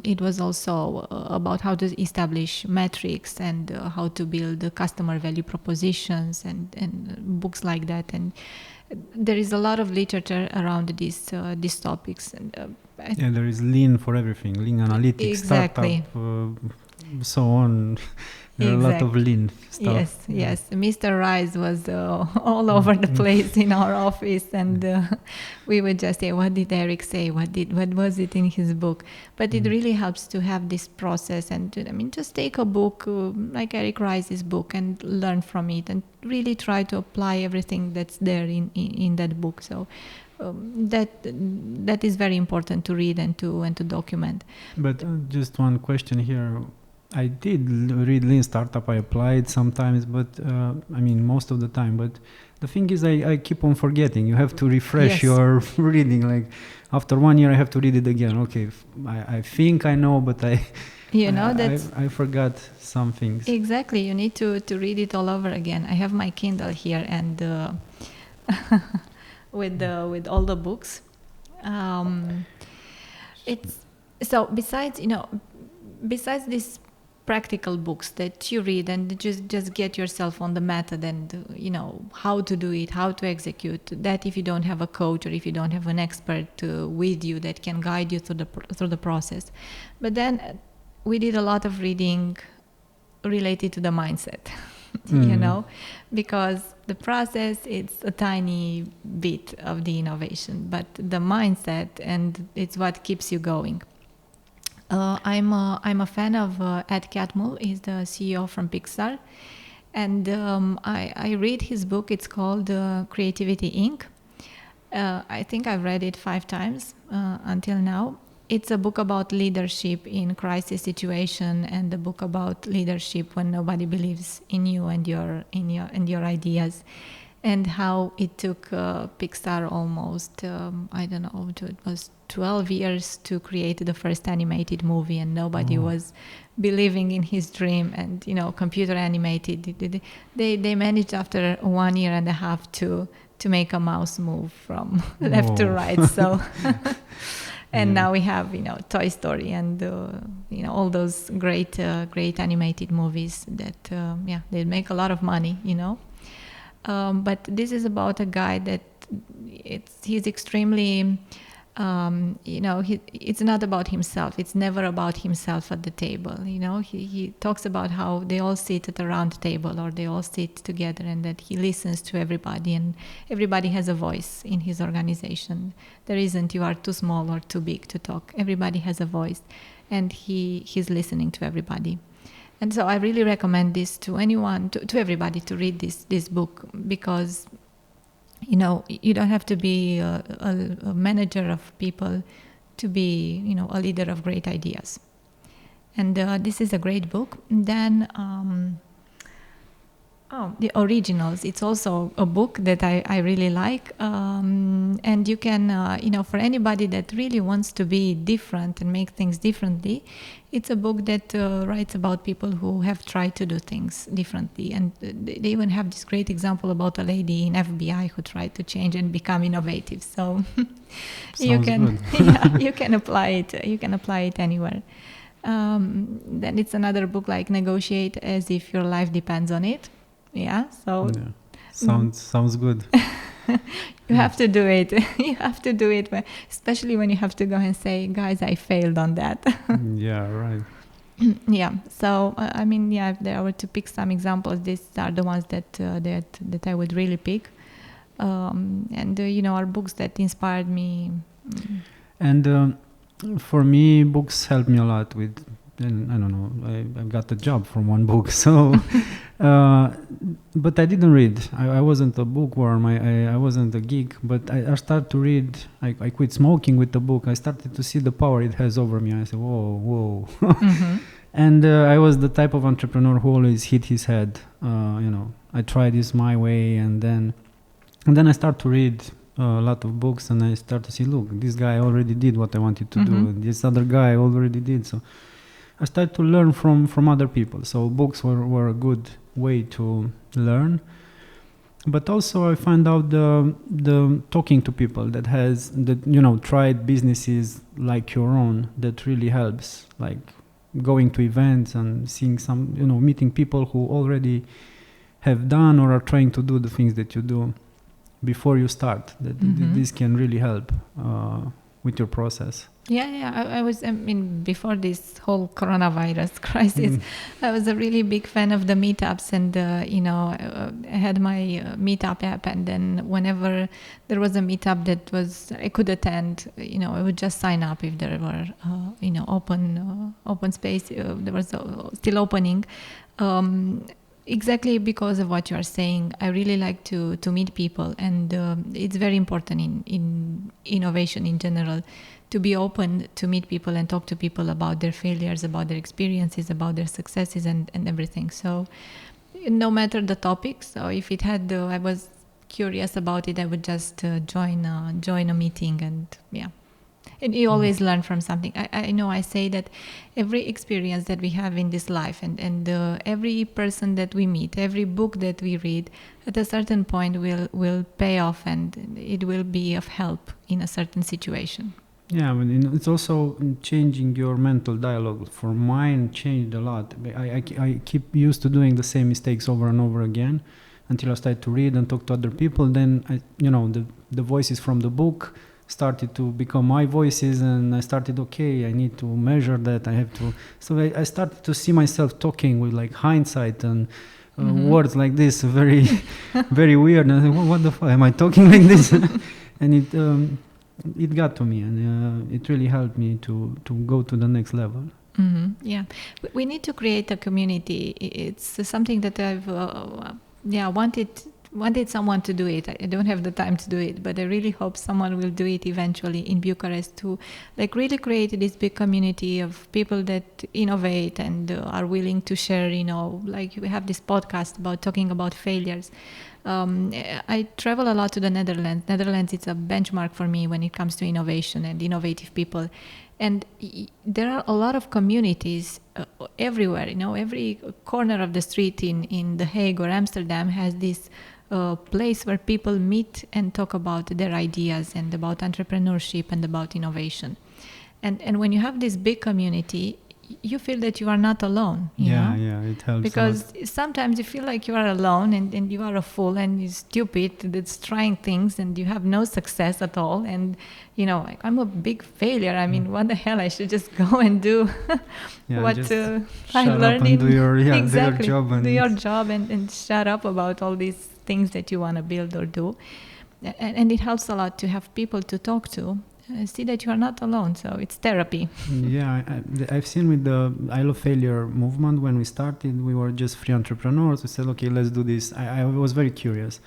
Speaker 2: it was also about how to establish metrics and how to build customer value propositions and books like that. And there is a lot of literature around these topics. And
Speaker 1: there is lean for everything, lean analytics,
Speaker 2: exactly.
Speaker 1: Startup, so on. There are a lot of lean stuff.
Speaker 2: Yes. Mr. Rice was all over the place in our office, and we would just say, what did Eric say? What was it in his book? But it really helps to have this process, and just take a book like Eric Rice's book and learn from it, and really try to apply everything that's there in that book. So that is very important to read and to document.
Speaker 1: But just one question here. I did read Lean Startup. I applied sometimes, but most of the time. But the thing is, I keep on forgetting. You have to refresh your reading. Like after 1 year, I have to read it again. Okay, I think I know, but I forgot some things.
Speaker 2: Exactly. You need to read it all over again. I have my Kindle here, and with all the books. It's so besides this practical books that you read and just get yourself on the method and how to do it, how to execute that, if you don't have a coach or if you don't have an expert with you that can guide you through the process. But then we did a lot of reading related to the mindset. Because the process, it's a tiny bit of the innovation, but the mindset, and it's what keeps you going. I'm a fan of Ed Catmull. He's the CEO from Pixar, and I read his book. It's called Creativity Inc. I think I've read it 5 times until now. It's a book about leadership in crisis situation, and a book about leadership when nobody believes in you and your ideas, and how it took Pixar almost it was 12 years to create the first animated movie, and nobody was believing in his dream. And computer animated, they managed after 1 year and a half to make a mouse move from left to right. So And now we have, Toy Story and, all those great animated movies that, they make a lot of money, But this is about a guy that he's extremely, it's not about himself. It's never about himself at the table. He talks about how they all sit at a round table or they all sit together, and that he listens to everybody, and everybody has a voice in his organization. There isn't you are too small or too big to talk. Everybody has a voice, and he's listening to everybody. And so I really recommend this to anyone, to everybody, to read this book, because you don't have to be a manager of people to be, a leader of great ideas. And this is a great book. Then, The Originals. It's also a book that I really like. And you can, for anybody that really wants to be different and make things differently, it's a book that writes about people who have tried to do things differently. And they even have this great example about a lady in FBI who tried to change and become innovative. So you can apply it. You can apply it anywhere. Then it's another book like Negotiate as if your life depends on it. Yeah. So
Speaker 1: sounds good.
Speaker 2: You have to do it. You have to do it, especially when you have to go and say, guys, I failed on that.
Speaker 1: Yeah, right.
Speaker 2: Yeah. So, if there were to pick some examples, these are the ones that I would really pick. And are books that inspired me.
Speaker 1: And for me, books help me a lot with, and I don't know, I got a job from one book, so but I didn't read. I wasn't a bookworm. I wasn't a geek, but I started to read. I quit smoking with the book. I started to see the power it has over me. I said, whoa. Mm-hmm. And I was the type of entrepreneur who always hit his head. I tried this my way, and then I start to read a lot of books, and I start to see, look, this guy already did what I wanted to do, and this other guy already did. So I started to learn from other people. So books were a good way to learn. But also I find out the talking to people that tried businesses like your own, that really helps. Like going to events and seeing some, meeting people who already have done or are trying to do the things that you do before you start. This can really help with your process.
Speaker 2: I was, before this whole coronavirus crisis, I was a really big fan of the meetups, and, I had my meetup app, and then whenever there was a meetup that I could attend, I would just sign up if there were, open space, there was still opening. Exactly because of what you are saying, I really like to meet people, and it's very important in innovation in general to be open to meet people and talk to people about their failures, about their experiences, about their successes, and everything. So no matter the topic, so if it had, I was curious about it, I would just join a meeting, and And you always learn from something. I know I say that every experience that we have in this life, and every person that we meet, every book that we read, at a certain point will pay off, and it will be of help in a certain situation.
Speaker 1: Yeah, it's also changing your mental dialogue. For mine, changed a lot. I keep used to doing the same mistakes over and over again until I started to read and talk to other people. Then the voices from the book started to become my voices, and I started, I need to measure that. I have to. So I started to see myself talking with like hindsight and words like this, very, very weird. And I said, what the fuck am I talking like this? And it got to me, and it really helped me to go to the next level.
Speaker 2: Mm-hmm. Yeah, we need to create a community. It's something that I've wanted someone to do it. I don't have the time to do it, but I really hope someone will do it eventually in Bucharest to really create this big community of people that innovate and are willing to share, we have this podcast about talking about failures. I travel a lot to the Netherlands. Netherlands is a benchmark for me when it comes to innovation and innovative people. And there are a lot of communities everywhere. Every corner of the street in The Hague or Amsterdam has this place where people meet and talk about their ideas and about entrepreneurship and about innovation. And when you have this big community, you feel that you are not alone. You know?
Speaker 1: It helps.
Speaker 2: Because sometimes you feel like you are alone and you are a fool and you're stupid that's trying things and you have no success at all. And, you know, like, I'm a big failure. I mean, what the hell? I should just go and do what I learned in.
Speaker 1: Do your
Speaker 2: exactly.
Speaker 1: job.
Speaker 2: Do your job and shut up about all these things that you want to build or do. And it helps a lot to have people to talk to. See that you are not alone, so it's therapy.
Speaker 1: I've seen with the I Love Failure movement, when we started, we were just free entrepreneurs. We said, okay, let's do this. I was very curious.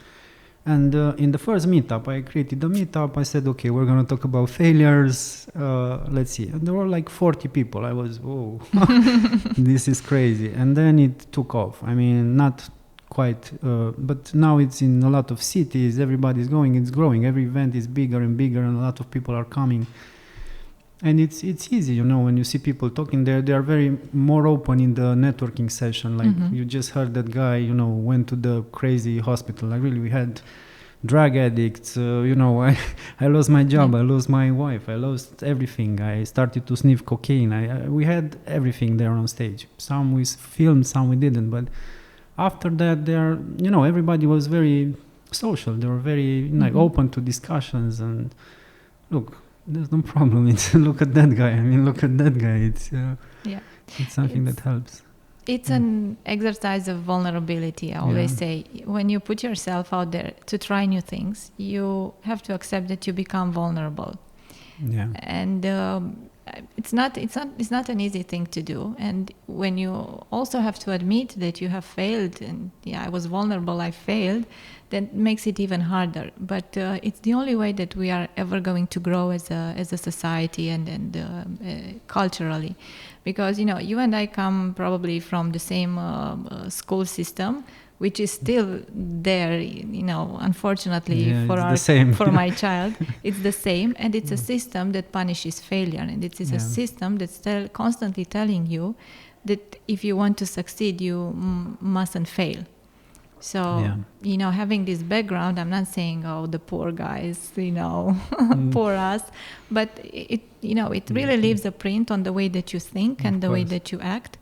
Speaker 1: And in the first meetup, I created a meetup. I said, okay, we're going to talk about failures. Let's see. And there were like 40 people. I was, whoa, this is crazy. And then it took off. I mean, not quite, but now it's in a lot of cities. Everybody's going, it's growing. Every event is bigger and bigger, and a lot of people are coming. And it's easy, you know, when you see people talking there, they are very more open in the networking session. Like you just heard that guy, you know, went to the crazy hospital. Like really, we had drug addicts, you know, I lost my job, I lost my wife, I lost everything. I started to sniff cocaine. We had everything there on stage. Some we filmed, some we didn't, but after that, you know, everybody was very social. They were very like open to discussions. And look, there's no problem. Look at that guy. I mean, look at that guy. It's something that helps.
Speaker 2: It's an exercise of vulnerability. I always say, when you put yourself out there to try new things, you have to accept that you become vulnerable.
Speaker 1: Yeah.
Speaker 2: And it's not an easy thing to do. And when you also have to admit that you have failed and I was vulnerable, I failed, that makes it even harder. But it's the only way that we are ever going to grow as a society and culturally, because you know, you and I come probably from the same school system, which is still there, you know, unfortunately for my child. It's the same, and it's a system that punishes failure, and it is a system that's constantly telling you that if you want to succeed, you mustn't fail. So, you know, having this background, I'm not saying, oh, the poor guys, you know, poor us, but it really leaves a print on the way that you think and the way that you act.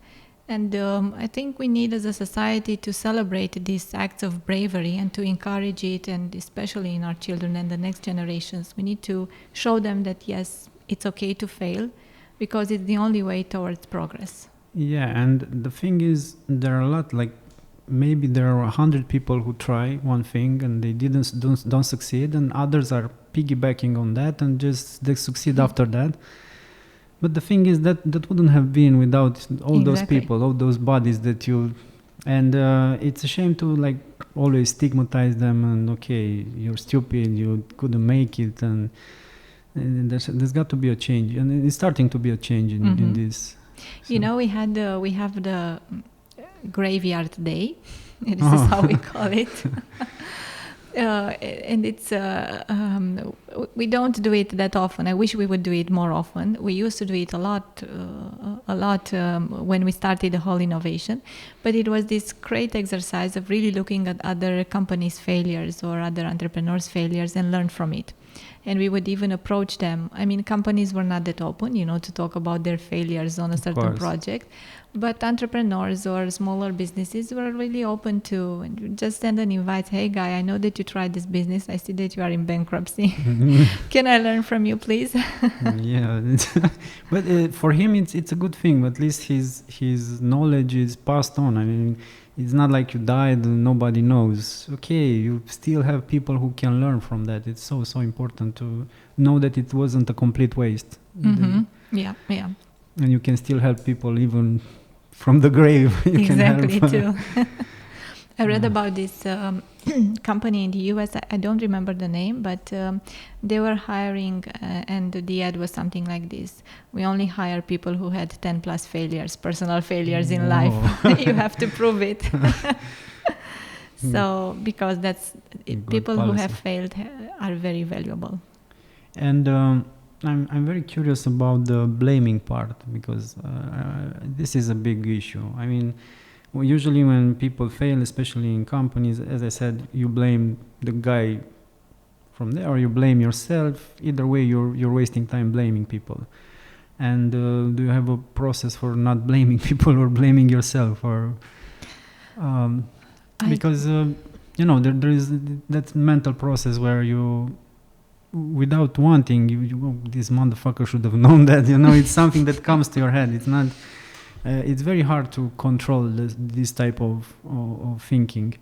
Speaker 2: And I think we need as a society to celebrate these acts of bravery and to encourage it, and especially in our children and the next generations. We need to show them that, yes, it's okay to fail, because it's the only way towards progress.
Speaker 1: Yeah, and the thing is, there are a lot, like maybe there are 100 people who try one thing and they don't succeed, and others are piggybacking on that and they succeed after that. But the thing is that wouldn't have been without all those people, all those bodies that and it's a shame to like always stigmatize them and okay, you're stupid, you couldn't make it, and there's got to be a change, and it's starting to be a change in this. So.
Speaker 2: You know, we have the graveyard day. This is how we call it. And it's we don't do it that often. I wish we would do it more often. We used to do it a lot when we started the whole innovation. But it was this great exercise of really looking at other companies' failures or other entrepreneurs' failures and learn from it. And we would even approach them. I mean, companies were not that open, you know, to talk about their failures on a certain project. But entrepreneurs or smaller businesses were really open to, and just send an invite. Hey, guy, I know that you tried this business. I see that you are in bankruptcy. Can I learn from you, please?
Speaker 1: Yeah, but for him, it's a good thing. At least his knowledge is passed on. I mean, it's not like you died and nobody knows. Okay, you still have people who can learn from that. It's so important to know that it wasn't a complete waste.
Speaker 2: Yeah.
Speaker 1: And you can still help people even from the grave.
Speaker 2: Exactly, too. I read about this company in the US. I don't remember the name, but they were hiring, and the ad was something like this: we only hire people who had 10 plus failures, personal failures in life. You have to prove it. So, because people who have failed are very valuable.
Speaker 1: And I'm very curious about the blaming part, because this is a big issue. I mean, usually when people fail, especially in companies, as I said, you blame the guy from there or you blame yourself. Either way, you're wasting time blaming people. And do you have a process for not blaming people or blaming yourself, or because there is that mental process where you, without wanting, this motherfucker should have known that, it's something that comes to your head. It's not it's very hard to control this type of thinking.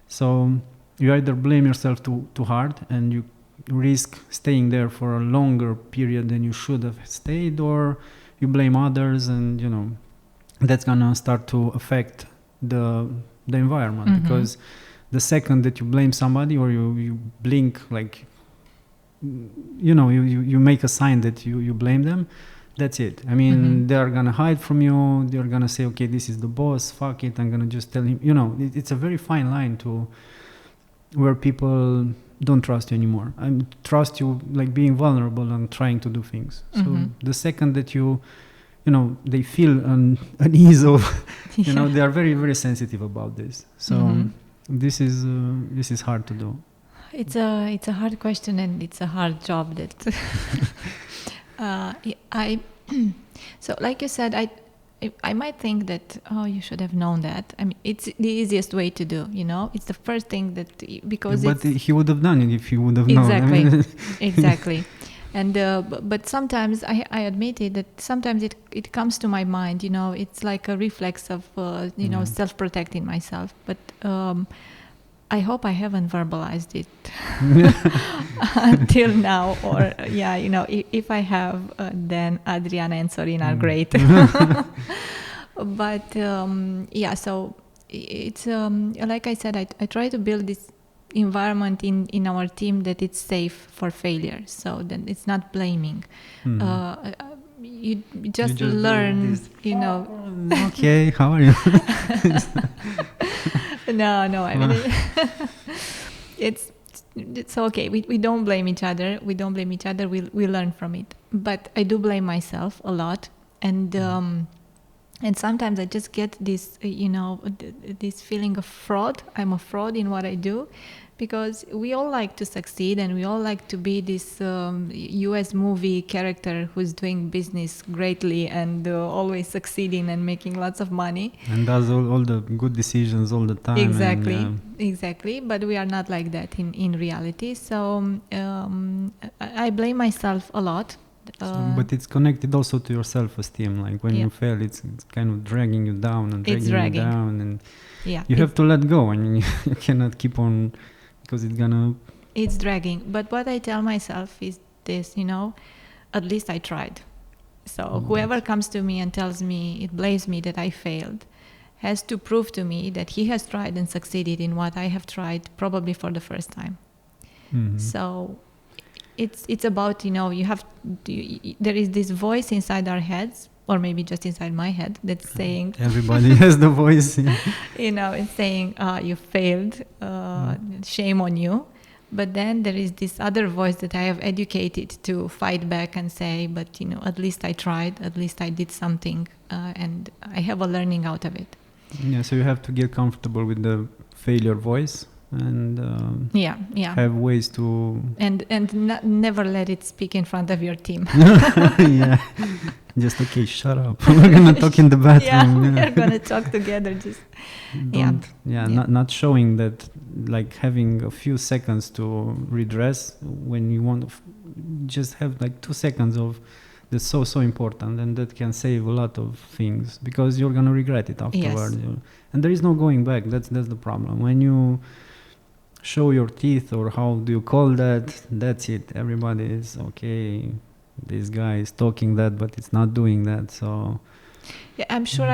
Speaker 1: So you either blame yourself too hard and you risk staying there for a longer period than you should have stayed, or you blame others, and that's gonna start to affect the environment, because the second that you blame somebody, or you blink, like you make a sign that you blame them, that's it. I mean, they're gonna hide from you. They're gonna say, okay, this is the boss, fuck it, I'm gonna just tell him. It's a very fine line to where people don't trust you anymore. I trust you, like being vulnerable and trying to do things. So the second that they feel unease of, they are very, very sensitive about this. So this is hard to do.
Speaker 2: It's a hard question, and it's a hard job that so like you said, I might think that, you should have known that. I mean, it's the easiest way to do, it's the first thing that, because
Speaker 1: but he would have done it if he would have known.
Speaker 2: Exactly. Exactly. And but sometimes I admit it, that sometimes it comes to my mind, it's like a reflex of self-protecting myself, but I hope I haven't verbalized it until now, or if I have, then Adriana and Sorina are great. But so it's like I said, I try to build this environment in our team that it's safe for failure, so that it's not blaming. You just learn,
Speaker 1: Okay, how are you?
Speaker 2: No, I mean, it's okay. We don't blame each other. We learn from it. But I do blame myself a lot, and sometimes I just get this, this feeling of fraud. I'm a fraud in what I do, because we all like to succeed, and we all like to be this US movie character who's doing business greatly and always succeeding and making lots of money.
Speaker 1: And does all the good decisions all the time.
Speaker 2: Exactly. But we are not like that in reality. So I blame myself a lot.
Speaker 1: But it's connected also to your self-esteem. Like when you fail, it's kind of dragging you down and dragging you down, and you have to let go. I mean, you cannot keep on, because it's
Speaker 2: dragging. But what I tell myself is this, at least I tried. So whoever comes to me and tells me, it blames me that I failed, has to prove to me that he has tried and succeeded in what I have tried, probably for the first time. So it's about, there is this voice inside our heads, or maybe just inside my head, that's saying...
Speaker 1: Everybody has the voice.
Speaker 2: It's saying, you failed, shame on you. But then there is this other voice that I have educated to fight back and say, but, at least I tried, at least I did something, and I have a learning out of it.
Speaker 1: Yeah, so you have to get comfortable with the failure voice, and have ways to...
Speaker 2: And never let it speak in front of your team.
Speaker 1: Yeah. Just, okay, shut up. We're going to talk in the bathroom.
Speaker 2: We're going to talk together. Just
Speaker 1: not showing that, like having a few seconds to redress when you want to just have like 2 seconds of that's so important, and that can save a lot of things, because you're going to regret it afterwards.
Speaker 2: Yes.
Speaker 1: And there is no going back. That's the problem. When you show your teeth, or how do you call that, that's it. Everybody is, okay, this guy is talking that, but it's not doing that. So
Speaker 2: I'm sure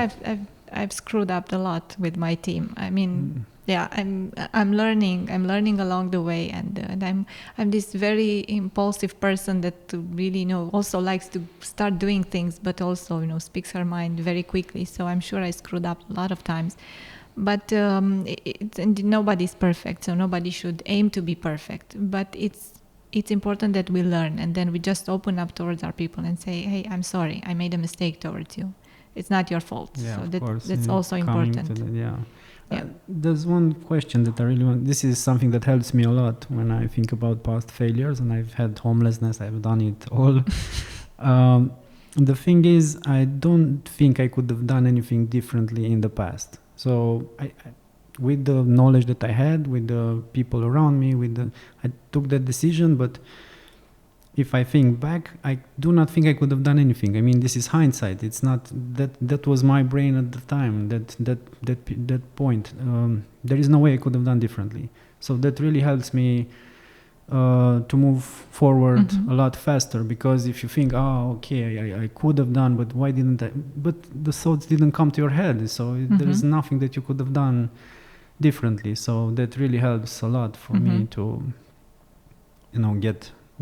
Speaker 2: I've screwed up a lot with my team. I mean, I'm learning along the way, and I'm this very impulsive person that really also likes to start doing things, but also speaks her mind very quickly. So I'm sure I screwed up a lot of times. But and nobody's perfect, so nobody should aim to be perfect. But it's important that we learn, and then we just open up towards our people and say, hey, I'm sorry, I made a mistake towards you. It's not your fault.
Speaker 1: Yeah,
Speaker 2: so
Speaker 1: of course.
Speaker 2: That's also important.
Speaker 1: There's one question that I really want. This is something that helps me a lot when I think about past failures, and I've had homelessness, I've done it all. The thing is, I don't think I could have done anything differently in the past. So with the knowledge that I had, with the people around me, I took that decision. But if I think back, I do not think I could have done anything. I mean, this is hindsight. It's not that was my brain at the time. That point. There is no way I could have done differently. So that really helps me to move forward a lot faster, because if you think, I could have done, but why didn't I? But the thoughts didn't come to your head, so there is nothing that you could have done differently. So that really helps a lot for me to,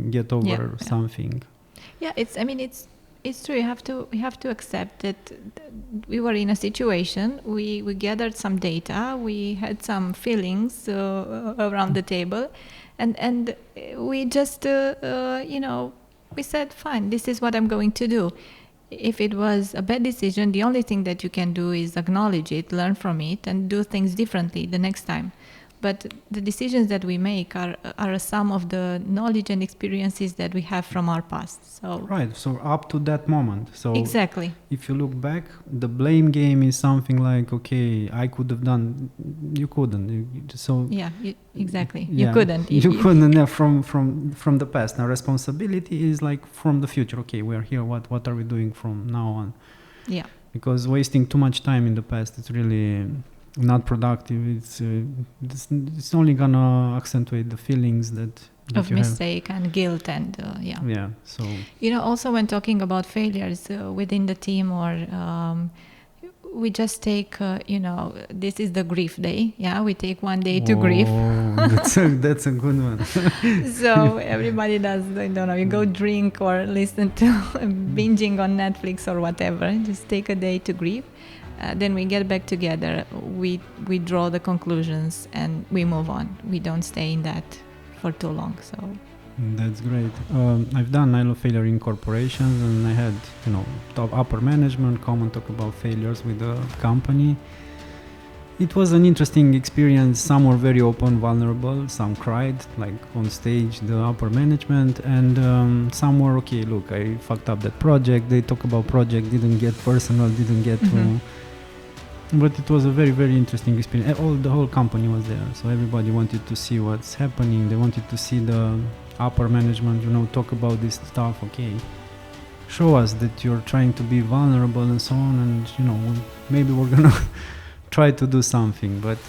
Speaker 1: get over something.
Speaker 2: Yeah, it's true. You have to accept that we were in a situation. We gathered some data. We had some feelings around the table. And we just, we said, fine, this is what I'm going to do. If it was a bad decision, the only thing that you can do is acknowledge it, learn from it, and do things differently the next time. But the decisions that we make are a sum of the knowledge and experiences that we have from our past. So
Speaker 1: right. So up to that moment. So
Speaker 2: exactly.
Speaker 1: If you look back, the blame game is something like, okay, I could have done. You couldn't. So
Speaker 2: exactly.
Speaker 1: Yeah,
Speaker 2: you couldn't.
Speaker 1: You couldn't. Yeah, from the past. Now responsibility is like from the future. Okay, we are here. What are we doing from now on?
Speaker 2: Yeah.
Speaker 1: Because wasting too much time in the past, it's really not productive. It's only gonna accentuate the feelings that
Speaker 2: of mistake and guilt and
Speaker 1: So
Speaker 2: also when talking about failures within the team, or we just take this is the grief day. We take one day to grieve.
Speaker 1: That's a good one.
Speaker 2: So everybody does, you go drink or listen to binging on Netflix or whatever. Just take a day to grieve. Then we get back together, we draw the conclusions, and we move on. We don't stay in that for too long. So
Speaker 1: that's great. I've done I Love Failure in corporations, and I had top upper management come and talk about failures with the company. It was an interesting experience. Some were very open, vulnerable. Some cried, like on stage, the upper management, and some were okay. Look, I fucked up that project. They talk about project, didn't get personal, didn't get to. But it was a very, very interesting experience. The whole company was there, so everybody wanted to see what's happening. They wanted to see the upper management, talk about this stuff. Okay, show us that you're trying to be vulnerable and so on, and maybe we're gonna try to do something. But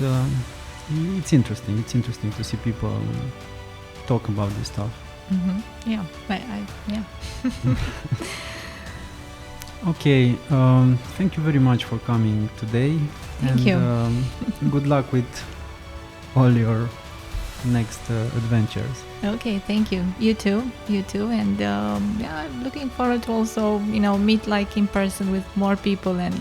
Speaker 1: it's interesting. It's interesting to see people talk about this stuff.
Speaker 2: Yeah,
Speaker 1: Okay, thank you very much for coming today.
Speaker 2: Thank you.
Speaker 1: Good luck with all your next adventures.
Speaker 2: Okay, thank you. You too. And I'm looking forward to also, meet like in person with more people, and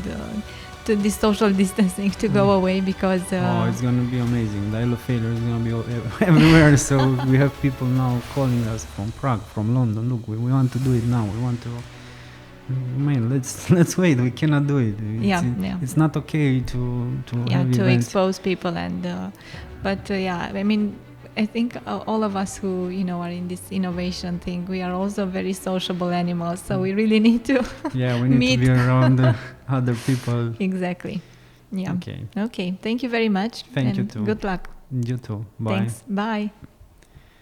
Speaker 2: to this social distancing to go away, because
Speaker 1: it's gonna be amazing. The I Love Failure is gonna be everywhere. So we have people now calling us from Prague, from London. Look, we want to do it now. We want to. Man, let's wait. We cannot do it. It's not okay to have
Speaker 2: to
Speaker 1: events.
Speaker 2: expose people, and I think all of us who are in this innovation thing, we are also very sociable animals. So we really need to
Speaker 1: we need to be around other people.
Speaker 2: Exactly. Yeah. Okay. Thank you very much.
Speaker 1: Thank you too.
Speaker 2: Good luck.
Speaker 1: You too. Bye.
Speaker 2: Thanks. Bye.